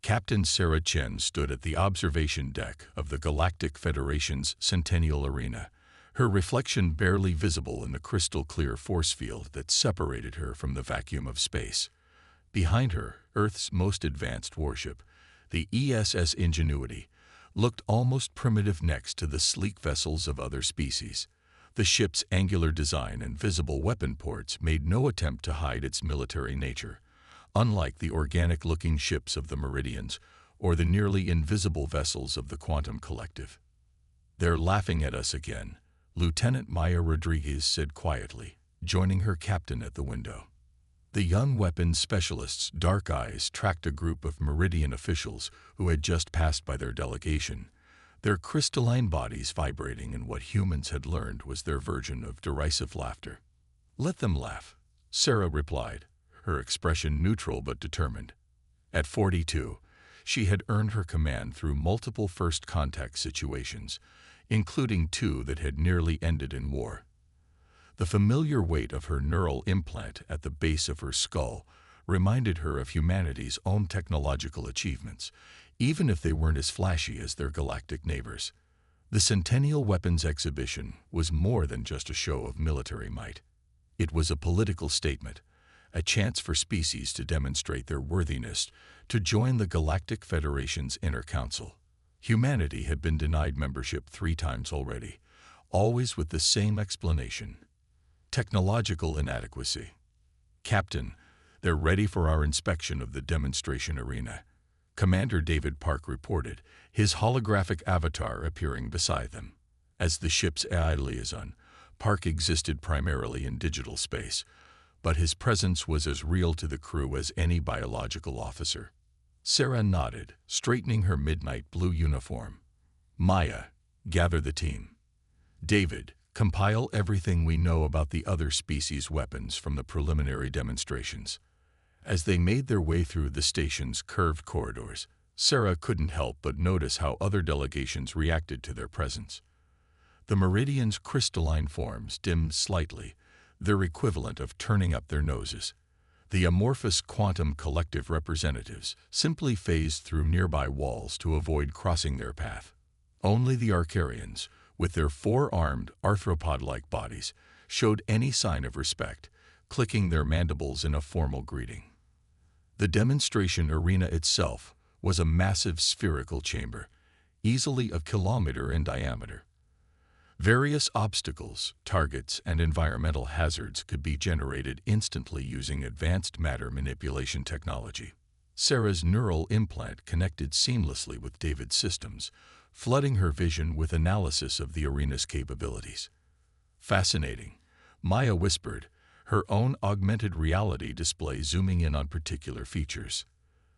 Captain Sarah Chen stood at the observation deck of the Galactic Federation's Centennial Arena, her reflection barely visible in the crystal-clear force field that separated her from the vacuum of space. Behind her, Earth's most advanced warship, the ESS Ingenuity, looked almost primitive next to the sleek vessels of other species. The ship's angular design and visible weapon ports made no attempt to hide its military nature, unlike the organic-looking ships of the Meridians or the nearly invisible vessels of the Quantum Collective. "They're laughing at us again," Lieutenant Maya Rodriguez said quietly, joining her captain at the window. The young weapons specialist's dark eyes tracked a group of Meridian officials who had just passed by their delegation, their crystalline bodies vibrating in what humans had learned was their version of derisive laughter. "Let them laugh," Sarah replied, her expression neutral but determined. At 42, she had earned her command through multiple first contact situations, including 2 that had nearly ended in war. The familiar weight of her neural implant at the base of her skull reminded her of humanity's own technological achievements, even if they weren't as flashy as their galactic neighbors. The Centennial Weapons Exhibition was more than just a show of military might. It was a political statement, a chance for species to demonstrate their worthiness to join the Galactic Federation's Inner Council. Humanity had been denied membership 3 times already, always with the same explanation: technological inadequacy. "Captain, they're ready for our inspection of the demonstration arena," Commander David Park reported, his holographic avatar appearing beside them. As the ship's AI liaison, Park existed primarily in digital space, but his presence was as real to the crew as any biological officer. Sarah nodded, straightening her midnight blue uniform. "Maya, gather the team. David, compile everything we know about the other species' weapons from the preliminary demonstrations." As they made their way through the station's curved corridors, Sarah couldn't help but notice how other delegations reacted to their presence. The Meridians' crystalline forms dimmed slightly, their equivalent of turning up their noses. The amorphous Quantum Collective representatives simply phased through nearby walls to avoid crossing their path. Only the Arcarians, with their 4-armed, arthropod-like bodies, showed any sign of respect, clicking their mandibles in a formal greeting. The demonstration arena itself was a massive spherical chamber, easily a kilometer in diameter. Various obstacles, targets, and environmental hazards could be generated instantly using advanced matter manipulation technology. Sarah's neural implant connected seamlessly with David's systems, flooding her vision with analysis of the arena's capabilities. "Fascinating," Maya whispered, her own augmented reality display zooming in on particular features.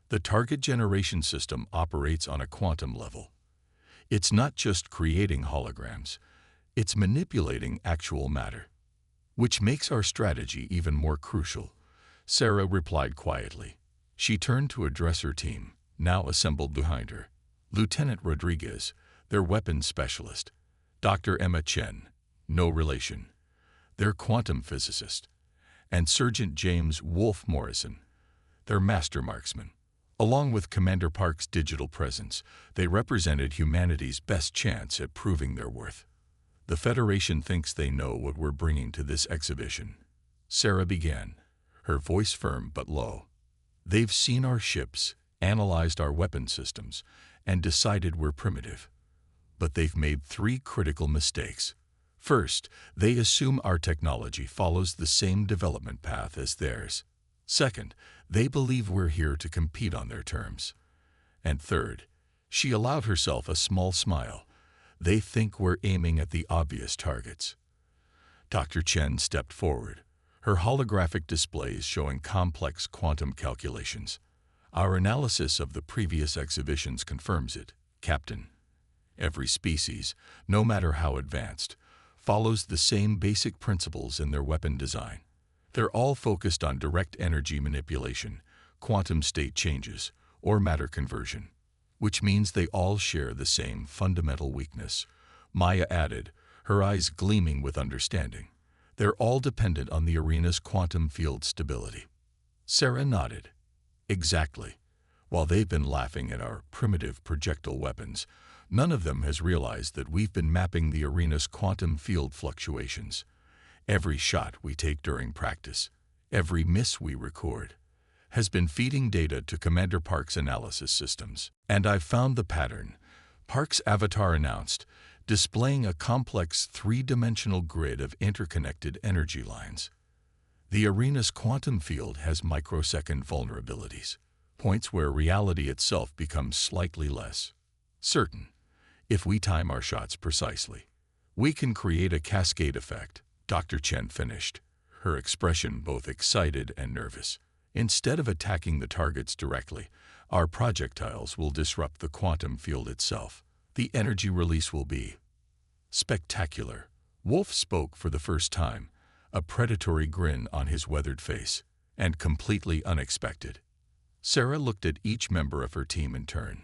"The target generation system operates on a quantum level. It's not just creating holograms, it's manipulating actual matter. Which makes our strategy even more crucial," Sarah replied quietly. She turned to address her team, now assembled behind her. Lieutenant Rodriguez, their weapons specialist; Dr. Emma Chen, no relation, their quantum physicist; and Sergeant James Wolfe Morrison, their master marksman. Along with Commander Park's digital presence, they represented humanity's best chance at proving their worth. "The Federation thinks they know what we're bringing to this exhibition," Sarah began, her voice firm but low. "They've seen our ships, analyzed our weapon systems, and decided we're primitive. But they've made 3 critical mistakes. First, they assume our technology follows the same development path as theirs. Second, they believe we're here to compete on their terms. And third," she allowed herself a small smile, "they think we're aiming at the obvious targets." Dr. Chen stepped forward, her holographic displays showing complex quantum calculations. "Our analysis of the previous exhibitions confirms it, Captain. Every species, no matter how advanced, follows the same basic principles in their weapon design. They're all focused on direct energy manipulation, quantum state changes, or matter conversion, which means they all share the same fundamental weakness," Maya added, her eyes gleaming with understanding. "They're all dependent on the arena's quantum field stability." Sarah nodded. "Exactly. While they've been laughing at our primitive projectile weapons, none of them has realized that we've been mapping the arena's quantum field fluctuations. Every shot we take during practice, every miss we record, has been feeding data to Commander Park's analysis systems. And I've found the pattern, Park's avatar announced, displaying a complex three-dimensional grid of interconnected energy lines. The arena's quantum field has microsecond vulnerabilities, points where reality itself becomes slightly less certain. If we time our shots precisely, we can create a cascade effect. Dr. Chen finished, her expression both excited and nervous. Instead of attacking the targets directly, our projectiles will disrupt the quantum field itself. The energy release will be spectacular. Wolf spoke for the first time, a predatory grin on his weathered face, and completely unexpected. Sarah looked at each member of her team in turn.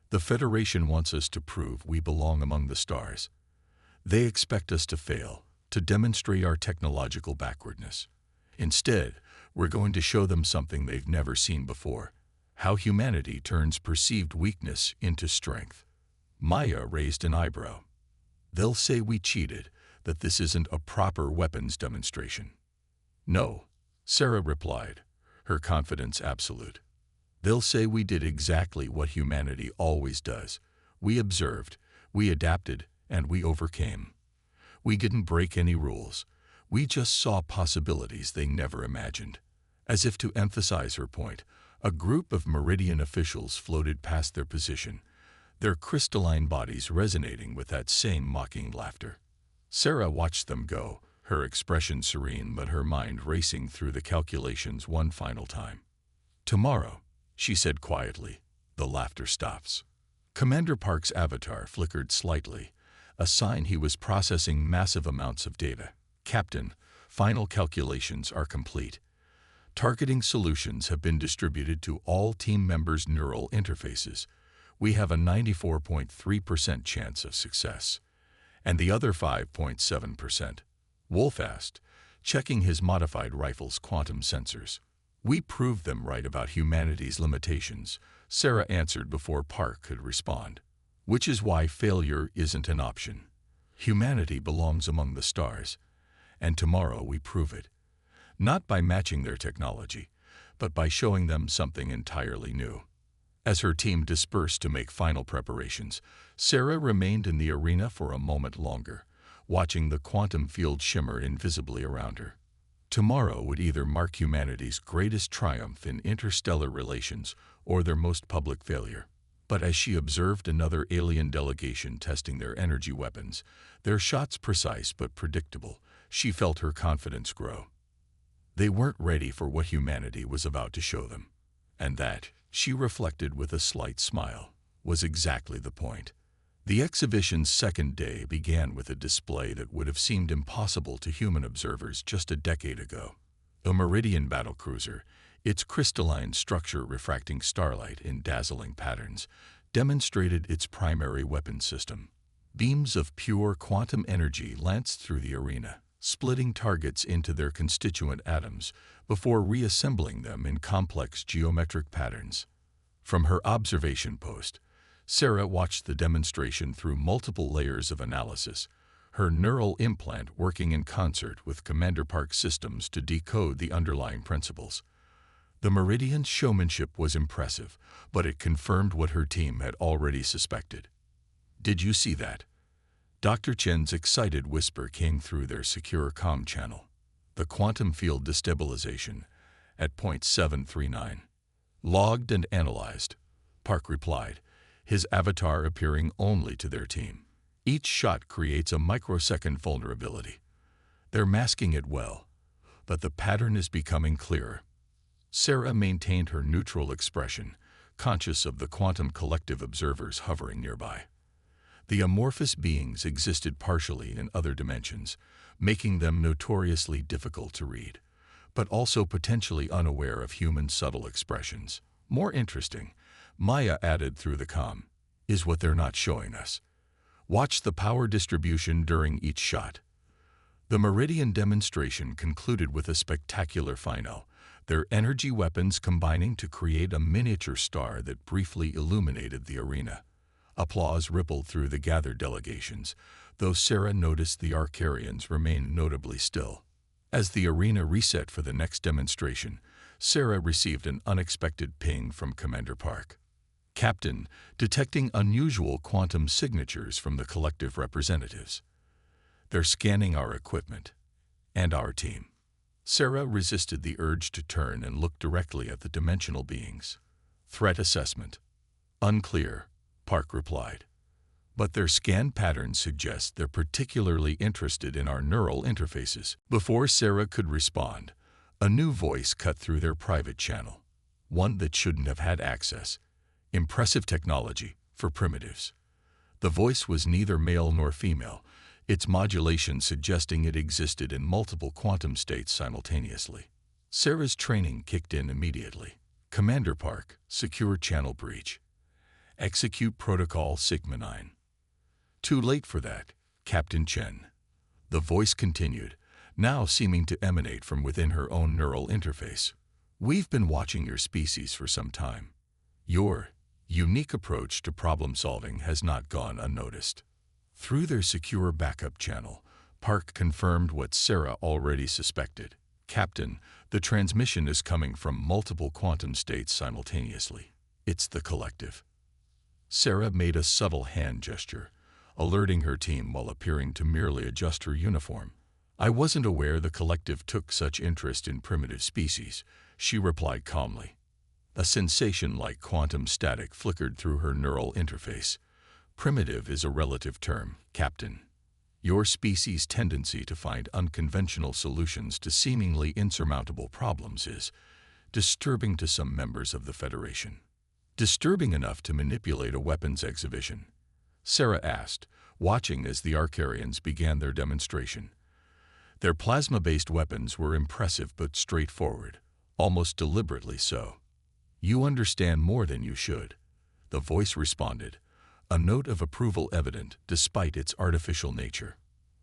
The Federation wants us to prove we belong among the stars. They expect us to fail, to demonstrate our technological backwardness. Instead, we're going to show them something they've never seen before, how humanity turns perceived weakness into strength. Maya raised an eyebrow. They'll say we cheated, that this isn't a proper weapons demonstration. No, Sarah replied, her confidence absolute. They'll say we did exactly what humanity always does. We observed, we adapted, and we overcame. We didn't break any rules. We just saw possibilities they never imagined. As if to emphasize her point, a group of Meridian officials floated past their position, their crystalline bodies resonating with that same mocking laughter. Sarah watched them go, her expression serene but her mind racing through the calculations one final time. Tomorrow, she said quietly, the laughter stops. Commander Park's avatar flickered slightly, a sign he was processing massive amounts of data. Captain, final calculations are complete. Targeting solutions have been distributed to all team members' neural interfaces. We have a 94.3% chance of success. And the other 5.7%? Wolf asked, checking his modified rifle's quantum sensors. We proved them right about humanity's limitations, Sarah answered before Park could respond. Which is why failure isn't an option. Humanity belongs among the stars, and tomorrow we prove it. Not by matching their technology, but by showing them something entirely new. As her team dispersed to make final preparations, Sarah remained in the arena for a moment longer, watching the quantum field shimmer invisibly around her. Tomorrow would either mark humanity's greatest triumph in interstellar relations or their most public failure. But as she observed another alien delegation testing their energy weapons, their shots precise but predictable, she felt her confidence grow. They weren't ready for what humanity was about to show them. And that, she reflected with a slight smile, was exactly the point. The exhibition's second day began with a display that would have seemed impossible to human observers just a decade ago. A Meridian battlecruiser, its crystalline structure refracting starlight in dazzling patterns, demonstrated its primary weapon system. Beams of pure quantum energy lanced through the arena, splitting targets into their constituent atoms before reassembling them in complex geometric patterns. From her observation post, Sarah watched the demonstration through multiple layers of analysis, her neural implant working in concert with Commander Park's systems to decode the underlying principles. The Meridian's showmanship was impressive, but it confirmed what her team had already suspected. Did you see that? Dr. Chen's excited whisper came through their secure comm channel. The quantum field destabilization, at 0.739. Logged and analyzed, Park replied, his avatar appearing only to their team. Each shot creates a microsecond vulnerability. They're masking it well, but the pattern is becoming clearer. Sarah maintained her neutral expression, conscious of the quantum collective observers hovering nearby. The amorphous beings existed partially in other dimensions, making them notoriously difficult to read, but also potentially unaware of human subtle expressions. More interesting, Maya added through the comm, is what they're not showing us. Watch the power distribution during each shot. The Meridian demonstration concluded with a spectacular final, their energy weapons combining to create a miniature star that briefly illuminated the arena. Applause rippled through the gathered delegations, though Sarah noticed the Arcarians remained notably still. As the arena reset for the next demonstration, Sarah received an unexpected ping from Commander Park. Captain, detecting unusual quantum signatures from the collective representatives. They're scanning our equipment and our team. Sarah resisted the urge to turn and look directly at the dimensional beings. Threat assessment. Unclear, Park replied. But their scan patterns suggest they're particularly interested in our neural interfaces. Before Sarah could respond, a new voice cut through their private channel. One that shouldn't have had access. Impressive technology for primitives. The voice was neither male nor female, its modulation suggesting it existed in multiple quantum states simultaneously. Sarah's training kicked in immediately. Commander Park, secure channel breach. Execute Protocol Sigma 9. Too late for that, Captain Chen. The voice continued, now seeming to emanate from within her own neural interface. We've been watching your species for some time. Your unique approach to problem-solving has not gone unnoticed. Through their secure backup channel, Park confirmed what Sarah already suspected. Captain, the transmission is coming from multiple quantum states simultaneously. It's the collective. Sarah made a subtle hand gesture, alerting her team while appearing to merely adjust her uniform. I wasn't aware the collective took such interest in primitive species, she replied calmly. A sensation like quantum static flickered through her neural interface. Primitive is a relative term, Captain. Your species' tendency to find unconventional solutions to seemingly insurmountable problems is disturbing to some members of the Federation. Disturbing enough to manipulate a weapons exhibition? Sarah asked, watching as the Arcarians began their demonstration. Their plasma-based weapons were impressive but straightforward, almost deliberately so. You understand more than you should, the voice responded, a note of approval evident despite its artificial nature.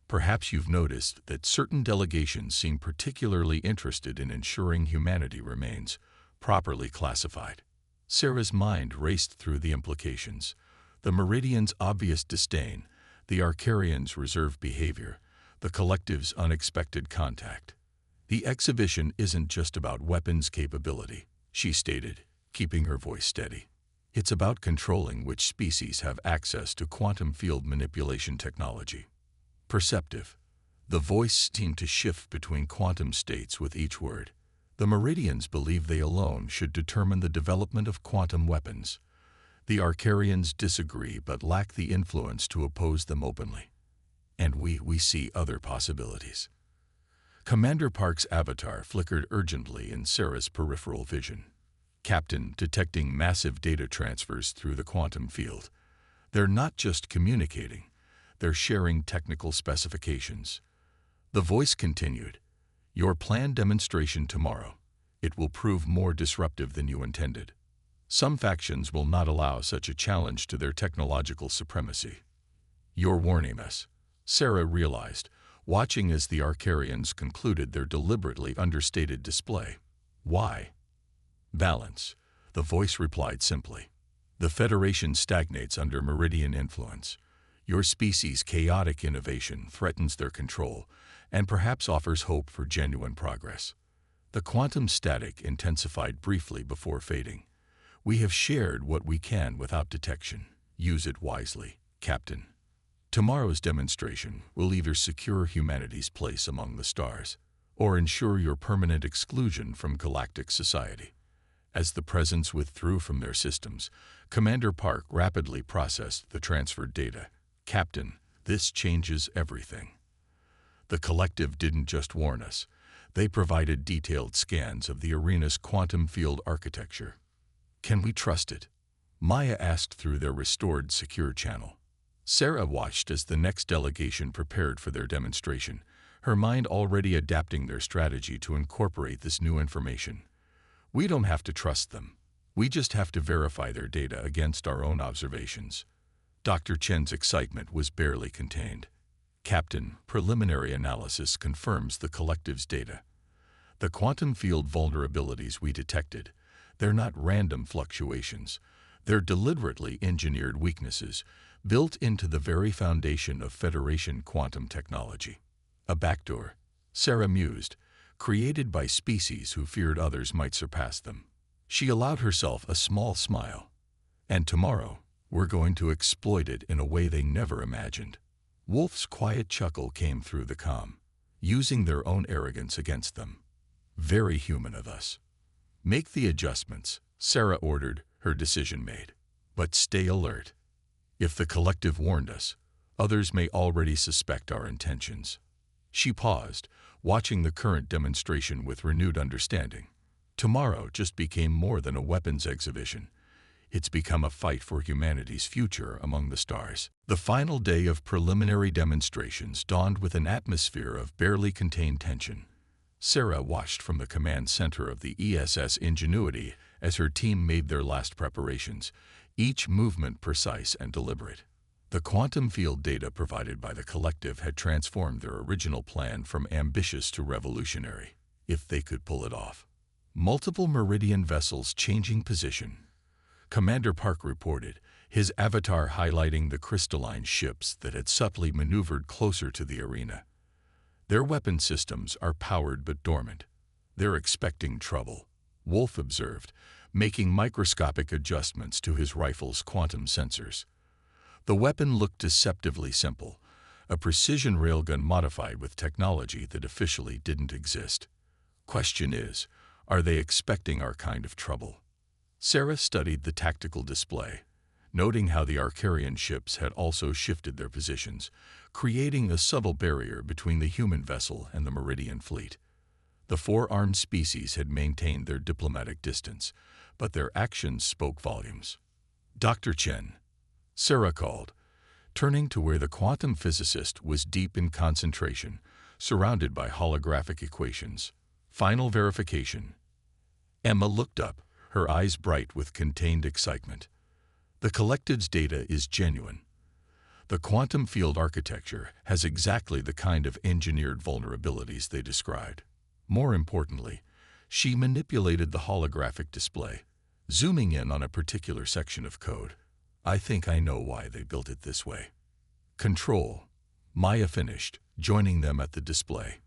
Perhaps you've noticed that certain delegations seem particularly interested in ensuring humanity remains properly classified. Sarah's mind raced through the implications. The Meridian's obvious disdain, the Arcarians' reserved behavior, the collective's unexpected contact. The exhibition isn't just about weapons capability, she stated, keeping her voice steady. It's about controlling which species have access to quantum field manipulation technology. Perceptive. The voice seemed to shift between quantum states with each word. The Meridians believe they alone should determine the development of quantum weapons. The Arcarians disagree but lack the influence to oppose them openly. And we see other possibilities. Commander Park's avatar flickered urgently in Sarah's peripheral vision. Captain, detecting massive data transfers through the quantum field. They're not just communicating, they're sharing technical specifications. The voice continued, your planned demonstration tomorrow. It will prove more disruptive than you intended. Some factions will not allow such a challenge to their technological supremacy. You're warning us, Sarah realized, watching as the Arcarians concluded their deliberately understated display. Why? Balance, the voice replied simply. The Federation stagnates under Meridian influence. Your species' chaotic innovation threatens their control and perhaps offers hope for genuine progress. The quantum static intensified briefly before fading. We have shared what we can without detection. Use it wisely, Captain. Tomorrow's demonstration will either secure humanity's place among the stars or ensure your permanent exclusion from galactic society. As the presence withdrew from their systems, Commander Park rapidly processed the transferred data. Captain, this changes everything. The collective didn't just warn us. They provided detailed scans of the arena's quantum field architecture. Can we trust it? Maya asked through their restored secure channel. Sarah watched as the next delegation prepared for their demonstration, her mind already adapting their strategy to incorporate this new information. We don't have to trust them. We just have to verify their data against our own observations. Dr. Chen's excitement was barely contained. Captain, preliminary analysis confirms the collective's data. The quantum field vulnerabilities we detected, they're not random fluctuations. They're deliberately engineered weaknesses built into the very foundation of Federation quantum technology. A backdoor, Sarah mused, created by species who feared others might surpass them. She allowed herself a small smile. And tomorrow, we're going to exploit it in a way they never imagined. Wolf's quiet chuckle came through the calm, using their own arrogance against them. Very human of us. Make the adjustments, Sarah ordered, her decision made. But stay alert. If the collective warned us, others may already suspect our intentions. She paused, watching the current demonstration with renewed understanding. Tomorrow just became more than a weapons exhibition. It's become a fight for humanity's future among the stars. The final day of preliminary demonstrations dawned with an atmosphere of barely contained tension. Sarah watched from the command center of the ESS Ingenuity as her team made their last preparations, each movement precise and deliberate. The quantum field data provided by the collective had transformed their original plan from ambitious to revolutionary, if they could pull it off. Multiple Meridian vessels changing position. Commander Park reported, his avatar highlighting the crystalline ships that had subtly maneuvered closer to the arena. Their weapon systems are powered but dormant. They're expecting trouble, Wolf observed, making microscopic adjustments to his rifle's quantum sensors. The weapon looked deceptively simple, a precision railgun modified with technology that officially didn't exist. Question is, are they expecting our kind of trouble? Sarah studied the tactical display, noting how the Arcarian ships had also shifted their positions, creating a subtle barrier between the human vessel and the Meridian fleet. The four-armed species had maintained their diplomatic distance, but their actions spoke volumes. Dr. Chen, Sarah called, turning to where the quantum physicist was deep in concentration, surrounded by holographic equations. Final verification. Emma looked up, her eyes bright with contained excitement. The collective's data is genuine. The quantum field architecture has exactly the kind of engineered vulnerabilities they described. More importantly, she manipulated the holographic display, zooming in on a particular section of code. I think I know why they built it this way. Control. Maya finished, joining them at the display.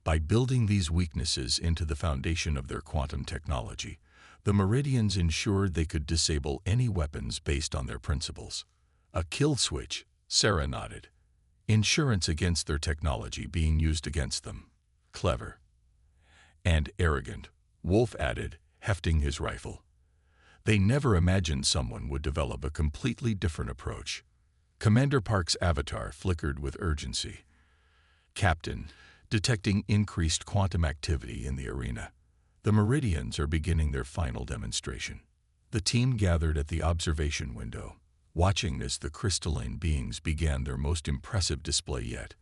By building these weaknesses into the foundation of their quantum technology, the Meridians ensured they could disable any weapons based on their principles. A kill switch, Sarah nodded. Insurance against their technology being used against them. Clever. And arrogant, Wolf added, hefting his rifle. They never imagined someone would develop a completely different approach. Commander Park's avatar flickered with urgency. Captain, detecting increased quantum activity in the arena. The Meridians are beginning their final demonstration. The team gathered at the observation window, watching as the crystalline beings began their most impressive display yet.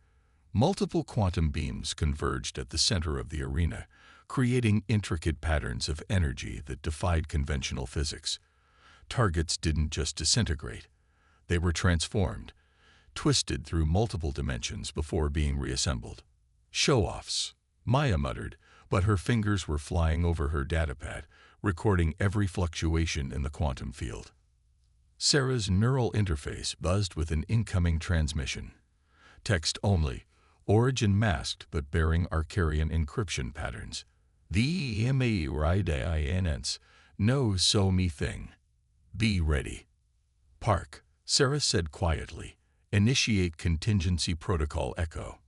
Multiple quantum beams converged at the center of the arena, creating intricate patterns of energy that defied conventional physics. Targets didn't just disintegrate. They were transformed, twisted through multiple dimensions before being reassembled. Show-offs, Maya muttered, but her fingers were flying over her datapad, recording every fluctuation in the quantum field. Sarah's neural interface buzzed with an incoming transmission. Text only, origin masked but bearing Arcarian encryption patterns. The EMA ridefines, no so me thing. Be ready. Park, Sarah said quietly, initiate contingency protocol echo.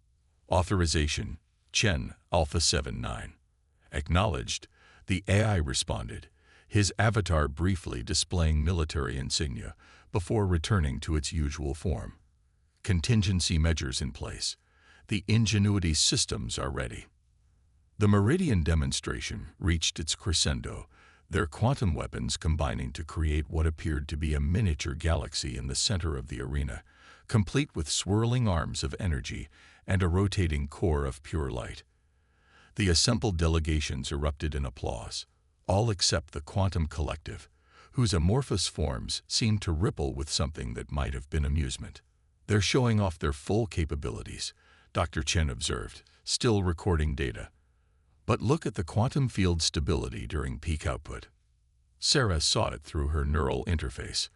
Authorization, Chen, Alpha 79. Acknowledged, the AI responded, his avatar briefly displaying military insignia before returning to its usual form. Contingency measures in place. The Ingenuity systems are ready. The Meridian demonstration reached its crescendo, their quantum weapons combining to create what appeared to be a miniature galaxy in the center of the arena, complete with swirling arms of energy and a rotating core of pure light. The assembled delegations erupted in applause, all except the quantum collective, whose amorphous forms seemed to ripple with something that might have been amusement. They're showing off their full capabilities, Dr. Chen observed, still recording data. But look at the quantum field stability during peak output. Sarah saw it through her neural interface.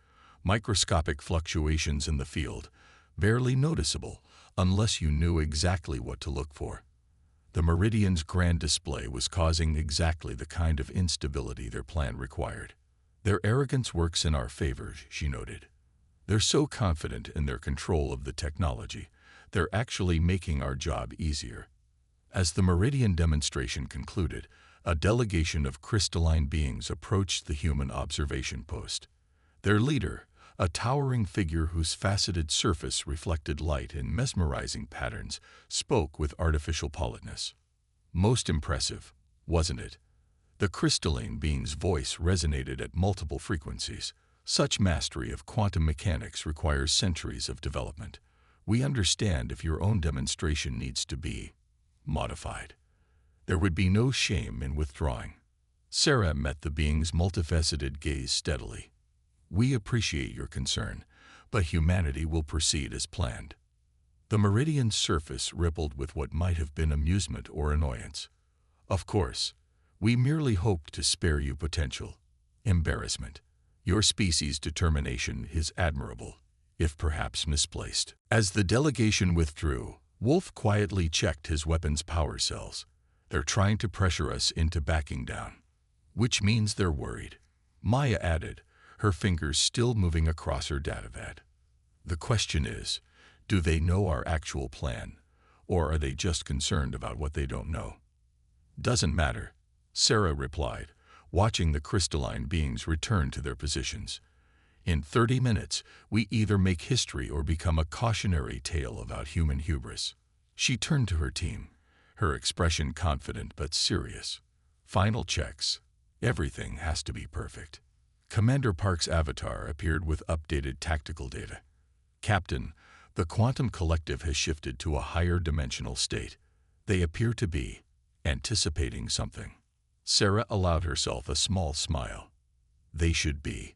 Microscopic fluctuations in the field, barely noticeable unless you knew exactly what to look for. The Meridian's grand display was causing exactly the kind of instability their plan required. Their arrogance works in our favor, she noted. They're so confident in their control of the technology, they're actually making our job easier. As the Meridian demonstration concluded, a delegation of crystalline beings approached the human observation post. Their leader, a towering figure whose faceted surface reflected light in mesmerizing patterns, spoke with artificial politeness. Most impressive, wasn't it? The crystalline being's voice resonated at multiple frequencies. Such mastery of quantum mechanics requires centuries of development. We understand if your own demonstration needs to be modified. There would be no shame in withdrawing. Sarah met the being's multifaceted gaze steadily. We appreciate your concern, but humanity will proceed as planned. The Meridian's surface rippled with what might have been amusement or annoyance. Of course, we merely hoped to spare you potential embarrassment. Your species' determination is admirable, if perhaps misplaced. As the delegation withdrew, Wolf quietly checked his weapon's power cells. They're trying to pressure us into backing down. Which means they're worried, Maya added, her fingers still moving across her datapad. The question is, do they know our actual plan, or are they just concerned about what they don't know? Doesn't matter, Sarah replied, watching the crystalline beings return to their positions. In 30 minutes, we either make history or become a cautionary tale about human hubris. She turned to her team, her expression confident but serious. Final checks. Everything has to be perfect. Commander Park's avatar appeared with updated tactical data. Captain, the quantum collective has shifted to a higher dimensional state. They appear to be anticipating something. Sarah allowed herself a small smile. They should be.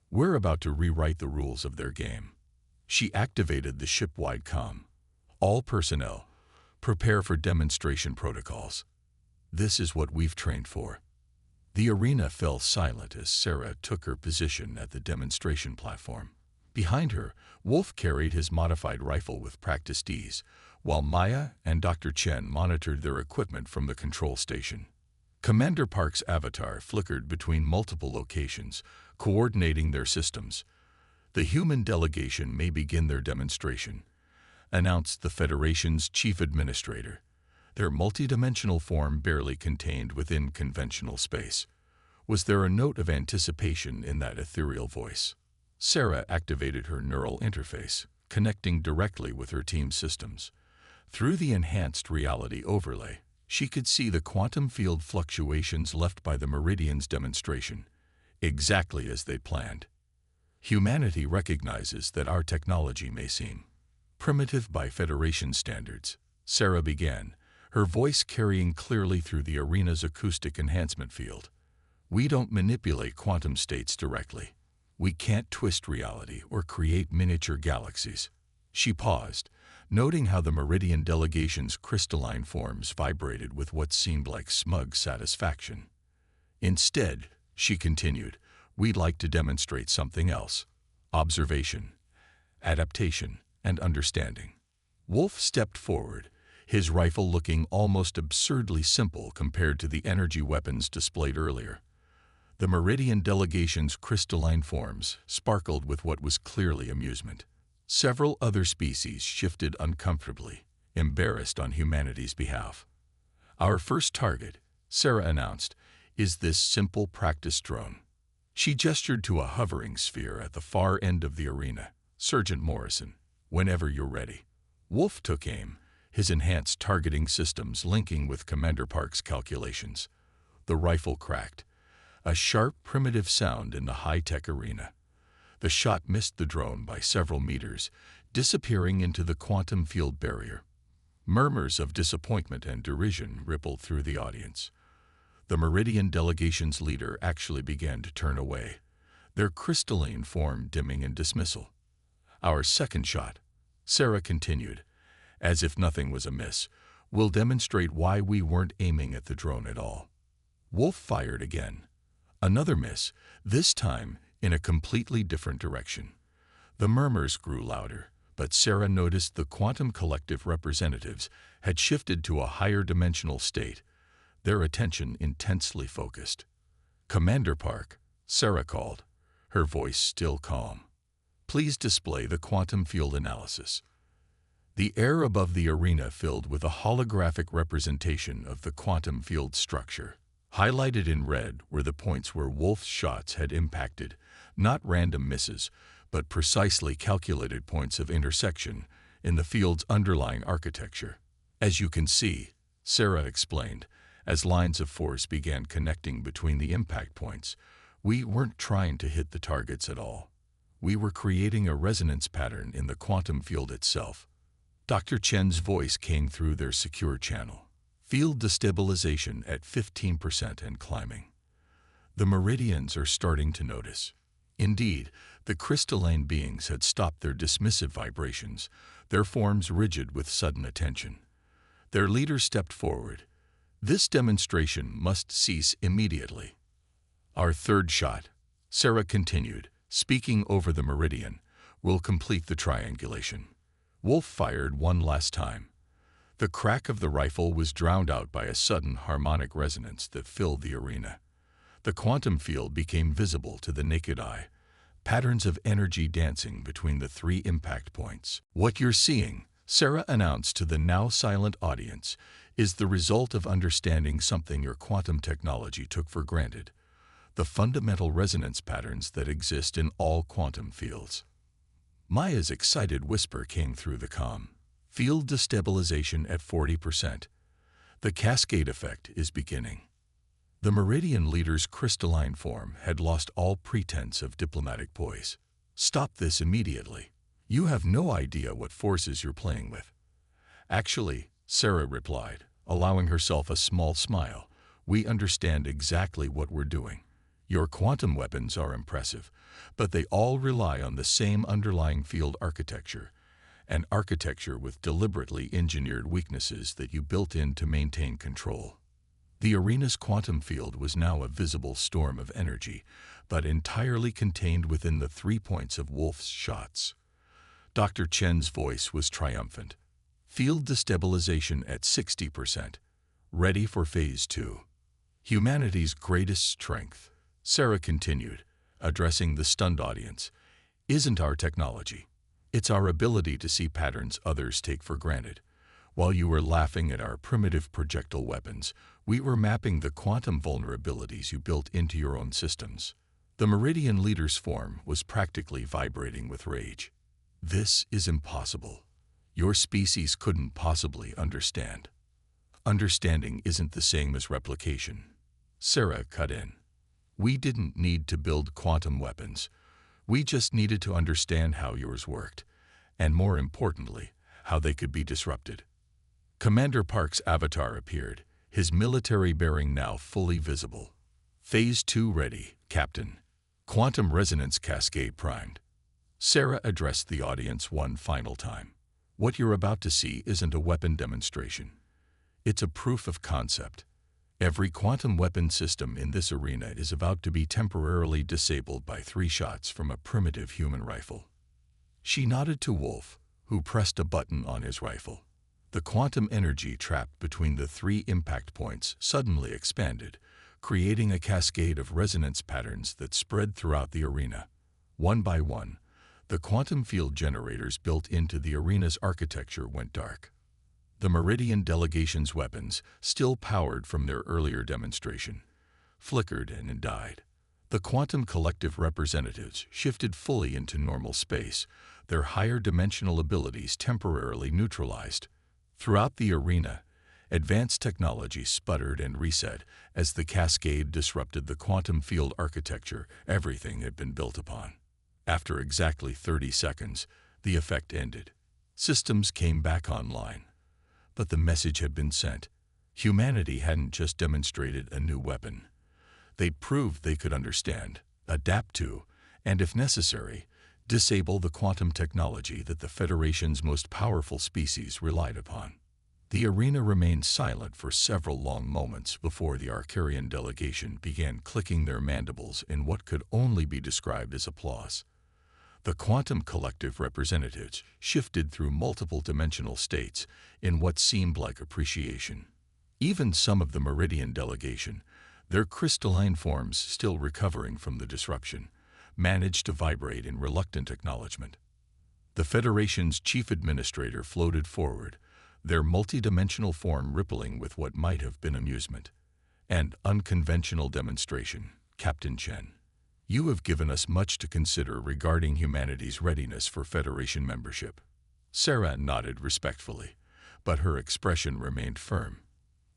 We're about to rewrite the rules of their game. She activated the ship-wide comm. All personnel, prepare for demonstration protocols. This is what we've trained for. The arena fell silent as Sarah took her position at the demonstration platform. Behind her, Wolf carried his modified rifle with practiced ease, while Maya and Dr. Chen monitored their equipment from the control station. Commander Park's avatar flickered between multiple locations, coordinating their systems. The human delegation may begin their demonstration, announced the Federation's chief administrator, their multidimensional form barely contained within conventional space. Was there a note of anticipation in that ethereal voice? Sarah activated her neural interface, connecting directly with her team's systems. Through the enhanced reality overlay, she could see the quantum field fluctuations left by the Meridian's demonstration, exactly as they'd planned. Humanity recognizes that our technology may seem primitive by Federation standards, Sarah began, her voice carrying clearly through the arena's acoustic enhancement field. We don't manipulate quantum states directly. We can't twist reality or create miniature galaxies. She paused, noting how the Meridian delegation's crystalline forms vibrated with what seemed like smug satisfaction. Instead, she continued, we'd like to demonstrate something else. Observation, adaptation, and understanding. Wolf stepped forward, his rifle looking almost absurdly simple compared to the energy weapons displayed earlier. The Meridian delegation's crystalline forms sparkled with what was clearly amusement. Several other species shifted uncomfortably, embarrassed on humanity's behalf. Our first target, Sarah announced, is this simple practice drone. She gestured to a hovering sphere at the far end of the arena. Sergeant Morrison, whenever you're ready. Wolf took aim, his enhanced targeting systems linking with Commander Park's calculations. The rifle cracked, a sharp, primitive sound in the high-tech arena. The shot missed the drone by several meters, disappearing into the quantum field barrier. Murmurs of disappointment and derision rippled through the audience. The Meridian delegation's leader actually began to turn away, their crystalline form dimming in dismissal. Our second shot, Sarah continued, as if nothing was amiss. We'll demonstrate why we weren't aiming at the drone at all." Wolf fired again. Another miss, this time in a completely different direction. The murmurs grew louder, but Sarah noticed the quantum collective representatives had shifted to a higher dimensional state, their attention intensely focused. "Commander Park," Sarah called, her voice still calm. "Please display the quantum field analysis." The air above the arena filled with a holographic representation of the quantum field structure. Highlighted in red were the points where Wolf's shots had impacted, not random misses, but precisely calculated points of intersection in the field's underlying architecture. "As you can see," Sarah explained, as lines of force began connecting between the impact points, "we weren't trying to hit the targets at all. We were creating a resonance pattern in the quantum field itself." Dr. Chen's voice came through their secure channel. "Field destabilization at 15% and climbing. The meridians are starting to notice." Indeed, the crystalline beings had stopped their dismissive vibrations, their forms rigid with sudden attention. Their leader stepped forward. "This demonstration must cease immediately." "Our third shot," Sarah continued, speaking over the meridian, "will complete the triangulation." Wolf fired one last time. The crack of the rifle was drowned out by a sudden harmonic resonance that filled the arena. The quantum field became visible to the naked eye, patterns of energy dancing between the three impact points. "What you're seeing," Sarah announced to the now silent audience, "is the result of understanding something your quantum technology took for granted: the fundamental resonance patterns that exist in all quantum fields." Maya's excited whisper came through the comm. "Field destabilization at 40%. The cascade effect is beginning." The Meridian leader's crystalline form had lost all pretense of diplomatic poise. "Stop this immediately. You have no idea what forces you're playing with." "Actually," Sarah replied, allowing herself a small smile, "we understand exactly what we're doing. Your quantum weapons are impressive, but they all rely on the same underlying field architecture, an architecture with deliberately engineered weaknesses that you built in to maintain control." The arena's quantum field was now a visible storm of energy, but entirely contained within the 3 points of Wolf's shots. Dr. Chen's voice was triumphant. "Field destabilization at 60%. Ready for Phase 2. Humanity's greatest strength," Sarah continued, addressing the stunned audience, "isn't our technology. It's our ability to see patterns others take for granted. While you were laughing at our primitive projectile weapons, we were mapping the quantum vulnerabilities you built into your own systems." The Meridian leader's form was practically vibrating with rage. "This is impossible. Your species couldn't possibly understand." "Understanding isn't the same as replication," Sarah cut in. "We didn't need to build quantum weapons. We just needed to understand how yours worked, and more importantly, how they could be disrupted." Commander Park's avatar appeared, his military bearing now fully visible. "Phase 2 ready, Captain. Quantum resonance cascade primed." Sarah addressed the audience one final time. "What you're about to see isn't a weapon demonstration. It's a proof of concept. Every quantum weapon system in this arena is about to be temporarily disabled by 3 shots from a primitive human rifle." She nodded to Wolf, who pressed a button on his rifle. The quantum energy trapped between the 3 impact points suddenly expanded, creating a cascade of resonance patterns that spread throughout the arena. One by one, the quantum field generators built into the arena's architecture went dark. The Meridian delegation's weapons, still powered from their earlier demonstration, flickered and died. The quantum collective representatives shifted fully into normal space, their higher dimensional abilities temporarily neutralized. Throughout the arena, advanced technology sputtered and reset as the cascade disrupted the quantum field architecture everything had been built upon. After exactly 30 seconds, the effect ended. Systems came back online. But the message had been sent. Humanity hadn't just demonstrated a new weapon. They'd proved they could understand, adapt to, and if necessary, disable the quantum technology that the Federation's most powerful species relied upon. The arena remained silent for several long moments before the Arcarian delegation began clicking their mandibles in what could only be described as applause. The quantum collective representatives shifted through multiple dimensional states in what seemed like appreciation. Even some of the Meridian delegation, their crystalline forms still recovering from the disruption, managed to vibrate in reluctant acknowledgement. The Federation's chief administrator floated forward, their multidimensional form rippling with what might have been amusement. And unconventional demonstration, Captain Chen. You have given us much to consider regarding humanity's readiness for Federation membership. Sarah nodded respectfully, but her expression remained firm.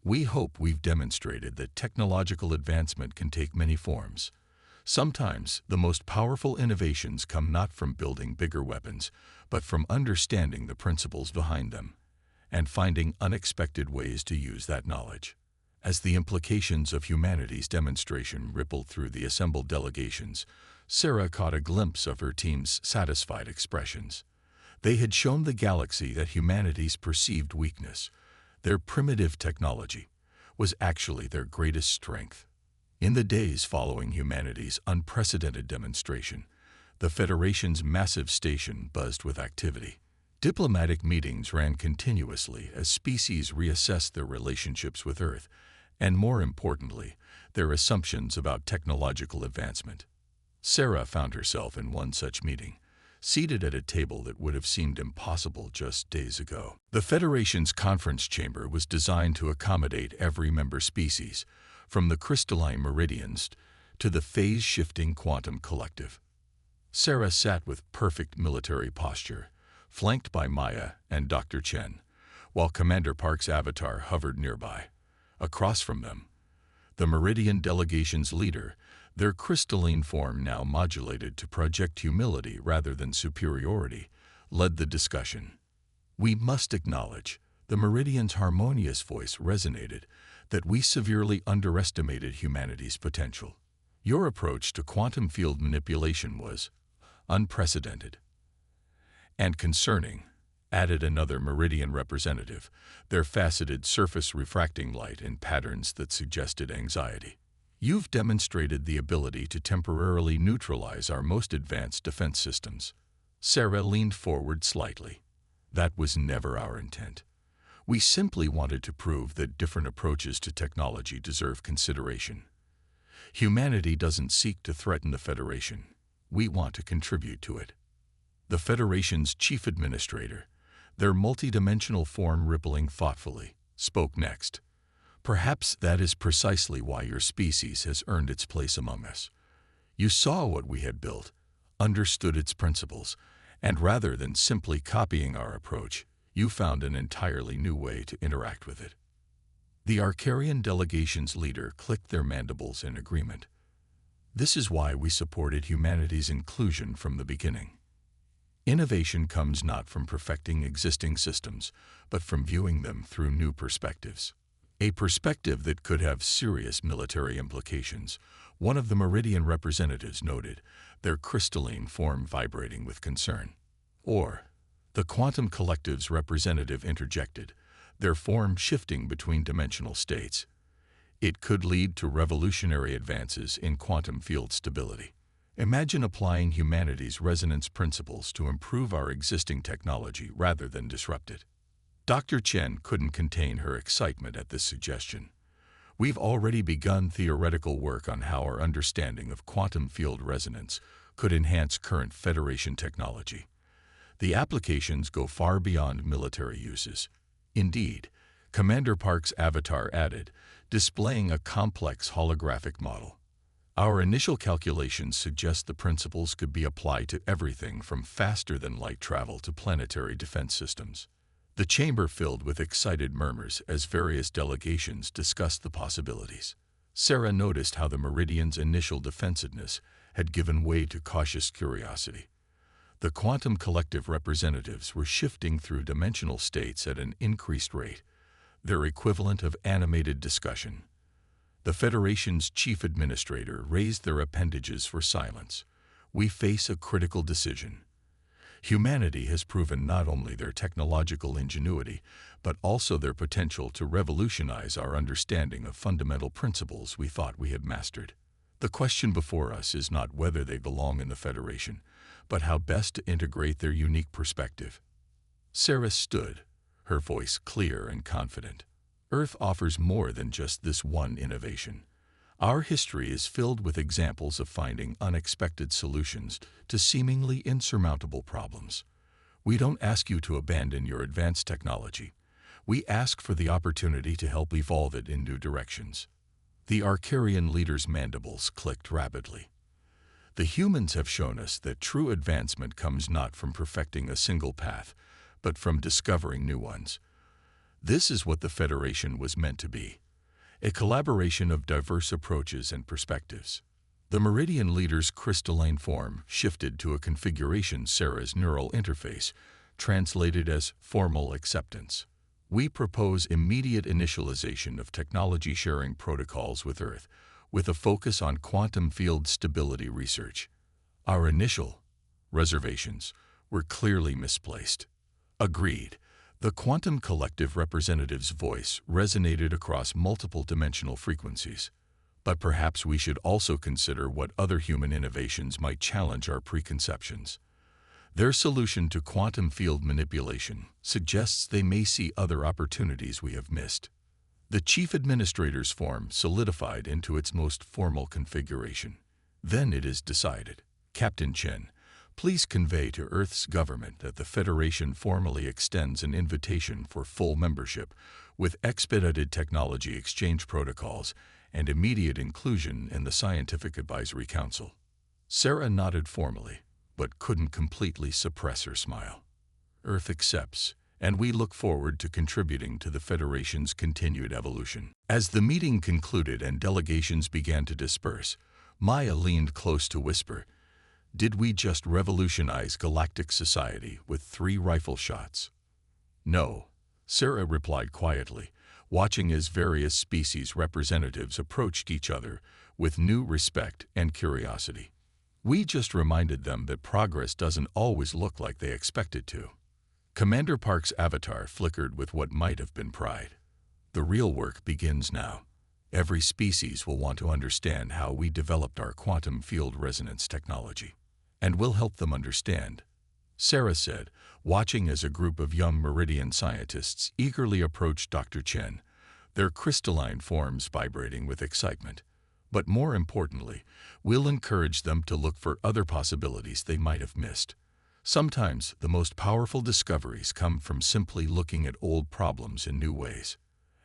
We hope we've demonstrated that technological advancement can take many forms. Sometimes the most powerful innovations come not from building bigger weapons, but from understanding the principles behind them and finding unexpected ways to use that knowledge. As the implications of humanity's demonstration rippled through the assembled delegations, Sarah caught a glimpse of her team's satisfied expressions. They had shown the galaxy that humanity's perceived weakness, their primitive technology, was actually their greatest strength. In the days following humanity's unprecedented demonstration, the Federation's massive station buzzed with activity. Diplomatic meetings ran continuously as species reassessed their relationships with Earth, and more importantly, their assumptions about technological advancement. Sarah found herself in one such meeting, seated at a table that would have seemed impossible just days ago. The Federation's conference chamber was designed to accommodate every member species, from the crystalline meridians to the phase-shifting quantum collective. Sarah sat with perfect military posture, flanked by Maya and Dr. Chen, while Commander Park's avatar hovered nearby. Across from them, the Meridian delegation's leader, their crystalline form now modulated to project humility rather than superiority, led the discussion. We must acknowledge, the Meridian's harmonious voice resonated, that we severely underestimated humanity's potential. Your approach to quantum field manipulation was unprecedented and concerning, added another Meridian representative, their faceted surface refracting light in patterns that suggested anxiety. You've demonstrated the ability to temporarily neutralize our most advanced defense systems. Sarah leaned forward slightly. That was never our intent. We simply wanted to prove that different approaches to technology deserve consideration. Humanity doesn't seek to threaten the Federation. We want to contribute to it. The Federation's chief administrator, their multidimensional form rippling thoughtfully, spoke next. Perhaps that is precisely why your species has earned its place among us. You saw what we had built, understood its principles, and rather than simply copying our approach, you found an entirely new way to interact with it. The Arcarian delegation's leader clicked their mandibles in agreement. This is why we supported humanity's inclusion from the beginning. Innovation comes not from perfecting existing systems, but from viewing them through new perspectives. A perspective that could have serious military implications, one of the Meridian representatives noted, their crystalline form vibrating with concern. Or, the quantum collective's representative interjected, their form shifting between dimensional states. It could lead to revolutionary advances in quantum field stability. Imagine applying humanity's resonance principles to improve our existing technology rather than disrupt it. Dr. Chen couldn't contain her excitement at this suggestion. We've already begun theoretical work on how our understanding of quantum field resonance could enhance current Federation technology. The applications go far beyond military uses. Indeed, Commander Park's avatar added, displaying a complex holographic model. Our initial calculations suggest the principles could be applied to everything from faster-than-light travel to planetary defense systems. The chamber filled with excited murmurs as various delegations discussed the possibilities. Sarah noticed how the Meridian's initial defensiveness had given way to cautious curiosity. The quantum collective representatives were shifting through dimensional states at an increased rate, their equivalent of animated discussion. The Federation's chief administrator raised their appendages for silence. We face a critical decision. Humanity has proven not only their technological ingenuity, but also their potential to revolutionize our understanding of fundamental principles we thought we had mastered. The question before us is not whether they belong in the Federation, but how best to integrate their unique perspective. Sarah stood, her voice clear and confident. Earth offers more than just this one innovation. Our history is filled with examples of finding unexpected solutions to seemingly insurmountable problems. We don't ask you to abandon your advanced technology. We ask for the opportunity to help evolve it in new directions. The Arcarian leader's mandibles clicked rapidly. The humans have shown us that true advancement comes not from perfecting a single path, but from discovering new ones. This is what the Federation was meant to be, a collaboration of diverse approaches and perspectives. The Meridian leader's crystalline form shifted to a configuration Sarah's neural interface, translated as formal acceptance. We propose immediate initialization of technology sharing protocols with Earth, with a focus on quantum field stability research. Our initial reservations were clearly misplaced. Agreed. The quantum collective representative's voice resonated across multiple dimensional frequencies. But perhaps we should also consider what other human innovations might challenge our preconceptions. Their solution to quantum field manipulation suggests they may see other opportunities we have missed. The Chief Administrator's form solidified into its most formal configuration. Then it is decided. Captain Chen, please convey to Earth's government that the Federation formally extends an invitation for full membership with expedited technology exchange protocols and immediate inclusion in the Scientific Advisory Council. Sarah nodded formally, but couldn't completely suppress her smile. Earth accepts, and we look forward to contributing to the Federation's continued evolution. As the meeting concluded and delegations began to disperse, Maya leaned close to whisper, "Did we just revolutionize galactic society with 3 rifle shots?" "No," Sarah replied quietly, watching as various species representatives approached each other with new respect and curiosity. "We just reminded them that progress doesn't always look like they expect it to." Commander Park's avatar flickered with what might have been pride. "The real work begins now. Every species will want to understand how we developed our quantum field resonance technology. And we'll help them understand," Sarah said, watching as a group of young Meridian scientists eagerly approached Dr. Chen, their crystalline forms vibrating with excitement. "But more importantly, we'll encourage them to look for other possibilities they might have missed. Sometimes the most powerful discoveries come from simply looking at old problems in new ways."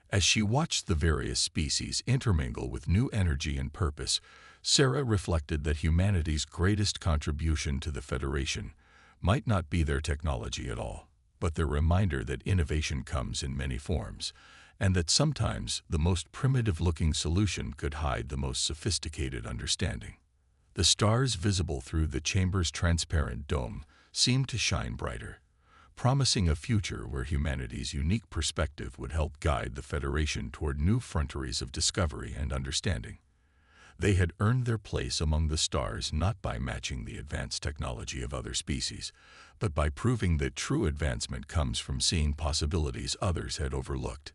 As she watched the various species intermingle with new energy and purpose, Sarah reflected that humanity's greatest contribution to the Federation might not be their technology at all, but their reminder that innovation comes in many forms, and that sometimes the most primitive-looking solution could hide the most sophisticated understanding. The stars visible through the chamber's transparent dome seemed to shine brighter, promising a future where humanity's unique perspective would help guide the Federation toward new frontiers of discovery and understanding. They had earned their place among the stars not by matching the advanced technology of other species, but by proving that true advancement comes from seeing possibilities others had overlooked.